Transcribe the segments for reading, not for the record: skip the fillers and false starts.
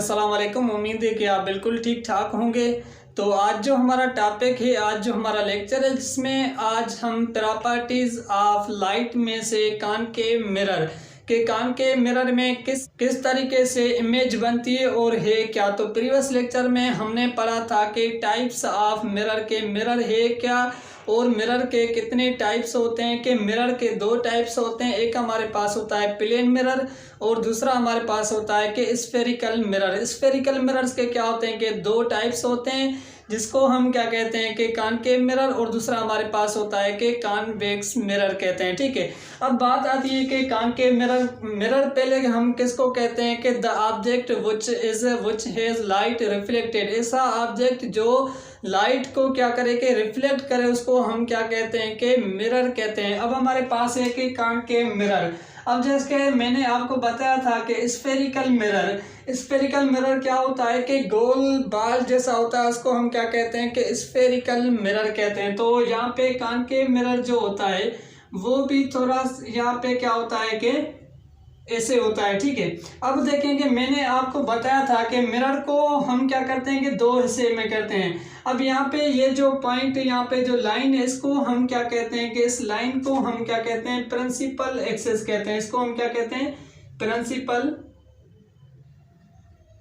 अस्सलाम वालेकुम। उम्मीद है कि आप बिल्कुल ठीक ठाक होंगे। तो आज जो हमारा टॉपिक है, आज जो हमारा लेक्चर है, जिसमें आज हम प्रॉपर्टीज़ ऑफ लाइट में से कान के मिरर में किस तरीके से इमेज बनती है और है क्या। तो प्रीवियस लेक्चर में हमने पढ़ा था कि टाइप्स ऑफ मिरर है क्या और मिरर के कितने टाइप्स होते हैं। कि मिरर के दो टाइप्स होते हैं, एक हमारे पास होता है प्लेन मिरर और दूसरा हमारे पास होता है कि स्फेरिकल मिरर। स्फेरिकल मिरर्स के क्या होते हैं कि दो टाइप्स होते हैं, जिसको हम क्या कहते हैं कि कॉनकेव मिरर, और दूसरा हमारे पास होता है कि कॉन्वेक्स मिरर कहते हैं। ठीक है, अब बात आती है कि कॉनकेव मिरर पहले हम किसको कहते हैं कि the object which has light reflected. ऐसा ऑब्जेक्ट जो लाइट को क्या करे कि रिफ्लेक्ट करे, उसको हम क्या कहते हैं कि मिरर कहते हैं। अब हमारे पास है कि कॉनकेव मिरर। अब जैसे मैंने आपको बताया था कि स्फेरिकल मिरर क्या होता है कि गोल बाल जैसा होता है, उसको हम क्या कहते हैं कि स्फेरिकल मिरर कहते हैं। तो यहाँ पे कॉनकेव मिरर जो होता है वो भी थोड़ा यहाँ पे क्या होता है कि ऐसे होता है। ठीक है, अब देखेंगे मैंने आपको बताया था कि मिरर को हम क्या करते हैं कि दो हिस्से में करते हैं। अब यहाँ पे ये जो पॉइंट, यहाँ पे जो लाइन है, इसको हम क्या कहते हैं कि इस लाइन को हम क्या कहते हैं प्रिंसिपल एक्सिस कहते हैं। इसको हम क्या कहते हैं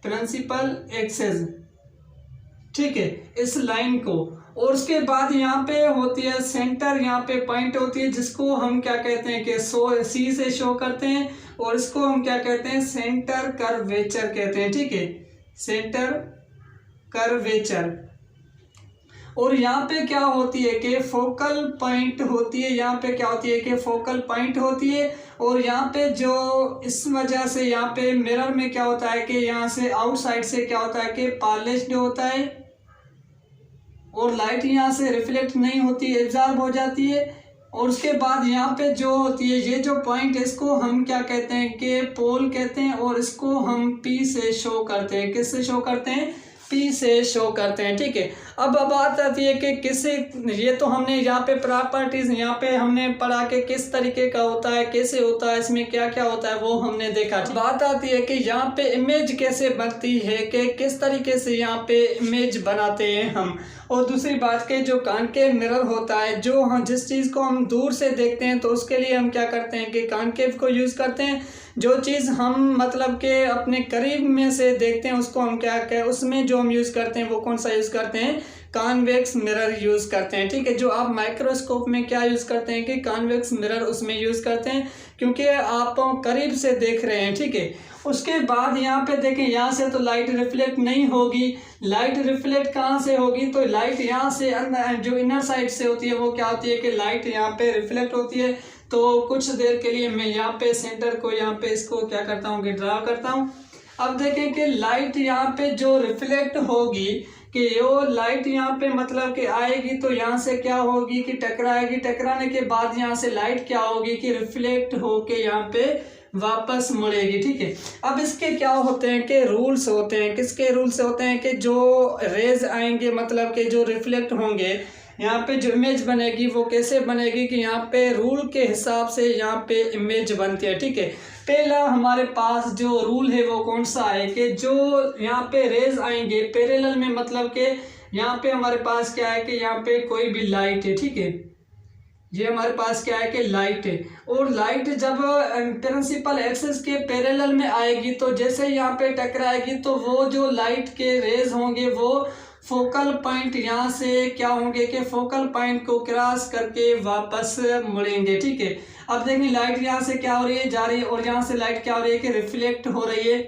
प्रिंसिपल एक्सिस। ठीक है, इस लाइन को। और उसके बाद यहाँ पे होती है सेंटर, यहाँ पे पॉइंट होती है, जिसको हम क्या कहते हैं कि सी से शो करते हैं, और इसको हम क्या कहते हैं सेंटर कर्वेचर कहते हैं। ठीक है, सेंटर कर्वेचर। और यहाँ पे क्या होती है कि फोकल पॉइंट होती है, यहाँ पे क्या होती है कि फोकल पॉइंट होती है। और यहाँ पे जो इस वजह से यहाँ पे मिरर में क्या होता है कि यहाँ से आउटसाइड से क्या होता है कि पॉलिश्ड होता है, और लाइट यहाँ से रिफ्लेक्ट नहीं होती, एब्जॉर्ब हो जाती है। और उसके बाद यहाँ पे जो होती है, ये जो पॉइंट है, इसको हम क्या कहते हैं कि पोल कहते हैं, और इसको हम पी से शो करते हैं। किससे शो करते हैं? पी से शो करते हैं। ठीक है, अब बात आती है कि किसे, ये तो हमने यहाँ पे प्रॉपर्टीज यहाँ पे हमने पढ़ा कि किस तरीके का होता है, कैसे होता है, इसमें क्या क्या होता है, वो हमने देखा। बात आती है कि यहाँ पे इमेज कैसे बनती है, कि किस तरीके से यहाँ पे इमेज बनाते हैं हम। और दूसरी बात के जो कॉनकेव मिरर होता है, जो हम जिस चीज़ को हम दूर से देखते हैं तो उसके लिए हम क्या करते हैं कि कॉनकेव को यूज़ करते हैं। जो चीज़ हम मतलब के अपने करीब में से देखते हैं उसको हम क्या उसमें जो हम यूज़ करते हैं वो कौन सा यूज़ करते हैं? कॉन्वेक्स मिरर यूज़ करते हैं। ठीक है, जो आप माइक्रोस्कोप में क्या यूज़ करते हैं कि कॉन्वेक्स मिरर उसमें यूज़ करते हैं, क्योंकि आप करीब से देख रहे हैं। ठीक है, उसके बाद यहाँ पे देखें, यहाँ से तो लाइट रिफ्लेक्ट नहीं होगी। लाइट रिफ्लेक्ट कहाँ से होगी? तो लाइट यहाँ से जो इनर साइड से होती है, वो क्या होती है कि लाइट यहाँ पे रिफ्लेक्ट होती है। तो कुछ देर के लिए मैं यहाँ पे सेंटर को, यहाँ पे इसको क्या करता हूँ कि ड्रा करता हूँ। अब देखें कि लाइट यहाँ पे जो रिफ्लेक्ट होगी, कि वो लाइट यहाँ पे मतलब कि आएगी, तो यहाँ से क्या होगी कि टकराएगी। टकराने के बाद यहाँ से लाइट क्या होगी कि रिफ्लेक्ट होके यहाँ पे वापस मुड़ेगी। ठीक है, अब इसके क्या होते हैं कि रूल्स होते हैं। किसके रूल्स होते हैं कि जो रेज आएंगे, मतलब कि जो रिफ्लेक्ट होंगे, यहाँ पे जो इमेज बनेगी वो कैसे बनेगी कि यहाँ पे रूल के हिसाब से यहाँ पे इमेज बनती है। ठीक है, पहला हमारे पास जो रूल है वो कौन सा है कि जो यहाँ पे रेज आएंगे पैरेलल में, मतलब कि यहाँ पे हमारे पास क्या है कि यहाँ पे कोई भी लाइट है। ठीक है, ये हमारे पास क्या है कि लाइट है, और लाइट जब प्रिंसिपल एक्सिस के पैरेलल में आएगी, तो जैसे यहाँ पे टकराएगी, तो वो जो लाइट के रेज होंगे वो फोकल पॉइंट यहाँ से क्या होंगे कि फोकल पॉइंट को क्रॉस करके वापस मुड़ेंगे। ठीक है, अब देखिए लाइट यहाँ से क्या हो रही है, जा रही है, और यहाँ से लाइट क्या हो रही है कि रिफ्लेक्ट हो रही है।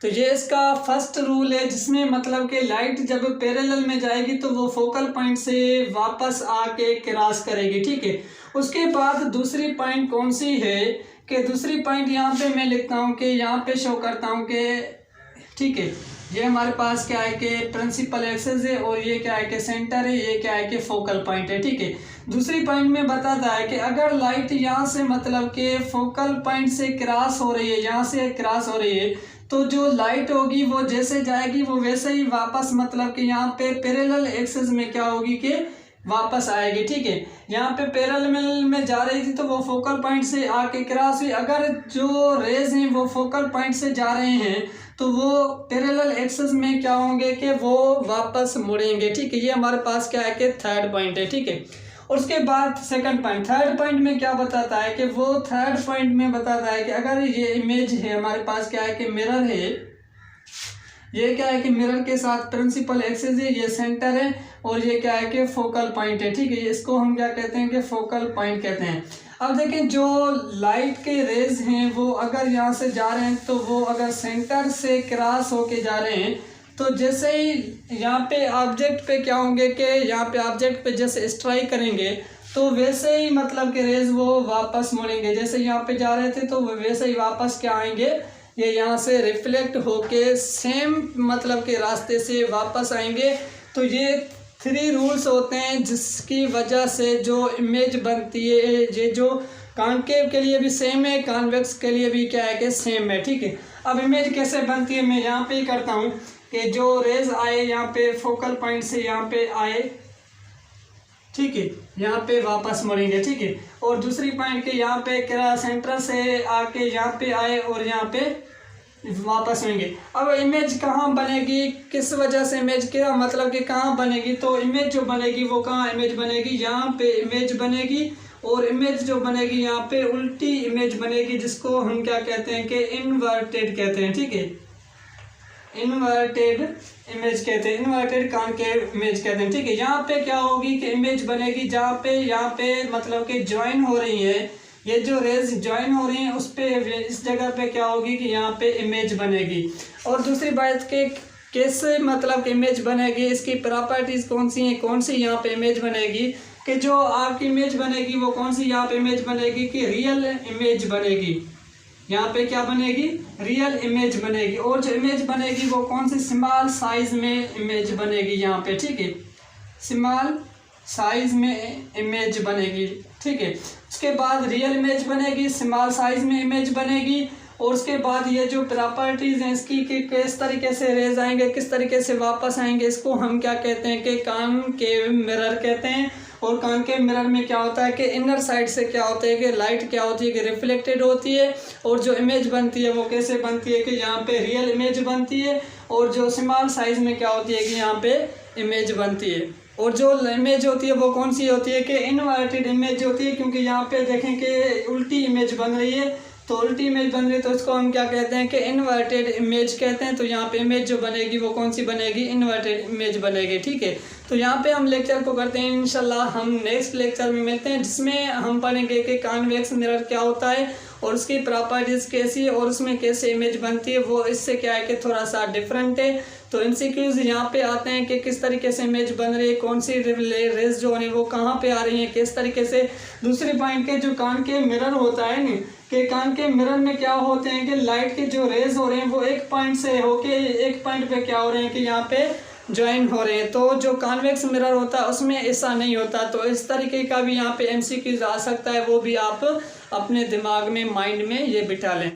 तो ये इसका फर्स्ट रूल है, जिसमें मतलब कि लाइट जब पैरेलल में जाएगी तो वो फोकल पॉइंट से वापस आके क्रॉस करेगी। ठीक है, उसके बाद दूसरी पॉइंट कौन सी है कि दूसरी पॉइंट यहाँ पे मैं लिखता हूँ कि यहाँ पे शो करता हूँ कि ठीक है, ये हमारे पास क्या है कि प्रिंसिपल एक्सिस है, और ये क्या है कि सेंटर है, ये क्या है कि फोकल पॉइंट है। ठीक है, दूसरी पॉइंट में बताता है कि अगर लाइट यहाँ से मतलब कि फोकल पॉइंट से क्रॉस हो रही है, यहाँ से क्रॉस हो रही है, तो जो लाइट होगी वो जैसे जाएगी वो वैसे ही वापस मतलब कि यहाँ पे पैरेलल एक्सिस में क्या होगी कि वापस आएगी। ठीक है, यहाँ पे पैरेलल में जा रही थी तो वो फोकल पॉइंट से आके क्रॉस हुई। अगर जो रेज हैं वो फोकल पॉइंट से जा रहे हैं तो वो पैरेलल एक्सिस में क्या होंगे कि वो वापस मुड़ेंगे। ठीक है, ये हमारे पास क्या है कि थर्ड पॉइंट है। ठीक है, और उसके बाद सेकंड पॉइंट, थर्ड पॉइंट में क्या बताता है कि वो थर्ड पॉइंट में बताता है कि अगर ये इमेज है हमारे पास क्या है कि मिरर है, ये क्या है कि मिरर के साथ प्रिंसिपल एक्सिस है, ये सेंटर है और ये क्या है कि फोकल पॉइंट है। ठीक है, इसको हम क्या कहते हैं कि फोकल पॉइंट कहते हैं। अब देखें जो लाइट के रेज हैं वो अगर यहाँ से जा रहे हैं तो वो अगर सेंटर से क्रॉस होके जा रहे हैं तो जैसे ही यहाँ पे ऑब्जेक्ट पे क्या होंगे कि यहाँ पे ऑब्जेक्ट पे जैसे स्ट्राइक करेंगे तो वैसे ही मतलब कि रेज वो वापस मुड़ेंगे। जैसे यहाँ पे जा रहे थे तो वैसे ही वापस क्या आएंगे, ये यहाँ से रिफ्लेक्ट होके सेम मतलब के रास्ते से वापस आएंगे। तो ये 3 रूल्स होते हैं जिसकी वजह से जो इमेज बनती है, ये जो कॉन्केव के लिए भी सेम है, कॉन्वेक्स के लिए भी क्या है कि सेम है। ठीक है, अब इमेज कैसे बनती है मैं यहाँ पे ही करता हूँ कि जो रेज आए यहाँ पे फोकल पॉइंट से यहाँ पे आए, ठीक है, यहाँ पे वापस मुड़ेंगे। ठीक है, और दूसरी पॉइंट के यहाँ पे क्या सेंटर से आके यहाँ पे आए और यहाँ पे वापस होंगे। अब इमेज कहाँ बनेगी, किस वजह से इमेज क्या मतलब कि कहाँ बनेगी, तो इमेज जो बनेगी वो कहाँ इमेज बनेगी, यहाँ पे इमेज बनेगी। और इमेज जो बनेगी यहाँ पे उल्टी इमेज बनेगी जिसको हम क्या कहते हैं कि इन्वर्टेड कहते हैं। ठीक है, इन्वर्टेड इमेज कहते हैं, इन्वर्टेड कॉन्केव इमेज कहते हैं। ठीक है, यहाँ पे क्या होगी कि इमेज बनेगी जहाँ पे यहाँ पे मतलब कि ज्वाइन हो रही है, ये जो रेज ज्वाइन हो रही हैं उस पे इस जगह पे क्या होगी कि यहाँ पे इमेज बनेगी। और दूसरी बात के कैसे मतलब इमेज बनेगी, इसकी प्रॉपर्टीज कौन सी हैं, कौन सी यहाँ पे इमेज बनेगी कि जो आपकी इमेज बनेगी वो कौन सी यहाँ पे इमेज बनेगी कि रियल इमेज बनेगी। यहाँ पे क्या बनेगी, रियल इमेज बनेगी। और जो इमेज बनेगी वो कौन सी, स्मॉल साइज में इमेज बनेगी यहाँ पे। ठीक है, स्मॉल साइज में इमेज बनेगी। ठीक है, उसके बाद रियल इमेज बनेगी, स्मॉल साइज में इमेज बनेगी। और उसके बाद ये जो प्रॉपर्टीज़ हैं इसकी कि किस तरीके से रेज आएंगे, किस तरीके से वापस आएंगे, इसको हम क्या कहते हैं कि कॉनकेव मिरर कहते हैं। और कॉनकेव मिरर में क्या होता है कि इनर साइड से क्या होता है कि लाइट क्या होती है कि रिफ्लेक्टेड होती है। और जो इमेज बनती है वो कैसे बनती है कि यहाँ पे रियल इमेज बनती है। और जो स्मॉल साइज में क्या होती है कि यहाँ पे इमेज बनती है। और जो इमेज होती है वो कौन सी होती है कि इन्वर्टेड इमेज होती है, क्योंकि यहाँ पे देखें कि उल्टी इमेज बन रही है। तो उल्टी इमेज बन रही है तो इसको हम क्या कहते हैं कि इन्वर्टेड इमेज कहते हैं। तो यहाँ पे इमेज जो बनेगी वो कौन सी बनेगी, इन्वर्टेड इमेज बनेगी। ठीक है, तो यहाँ पे हम लेक्चर को करते हैं। इंशाल्लाह हम नेक्स्ट लेक्चर में मिलते हैं जिसमें हम पढ़ेंगे कि कॉन्वेक्स मिरर क्या होता है और उसकी प्रॉपर्टीज़ कैसी है और उसमें कैसे इमेज बनती है। वो इससे क्या है कि थोड़ा सा डिफरेंट है। तो एमसीक्यूज यहाँ पे आते हैं कि किस तरीके से इमेज बन रही है, कौन सी रेज जो है वो कहाँ पे आ रही है, किस तरीके से। दूसरे पॉइंट के जो कॉनकेव मिरर होता है ना कि कॉनकेव मिरर में क्या होते हैं कि लाइट के जो रेज हो रहे हैं वो एक पॉइंट से होके एक पॉइंट पे क्या हो रहे हैं कि यहाँ पे ज्वाइन हो रहे हैं। तो जो कॉन्वेक्स मिरर होता है उसमें ऐसा नहीं होता। तो इस तरीके का भी यहाँ पे एमसीक्यूज आ सकता है, वो भी आप अपने दिमाग में, माइंड में ये बिठा लें।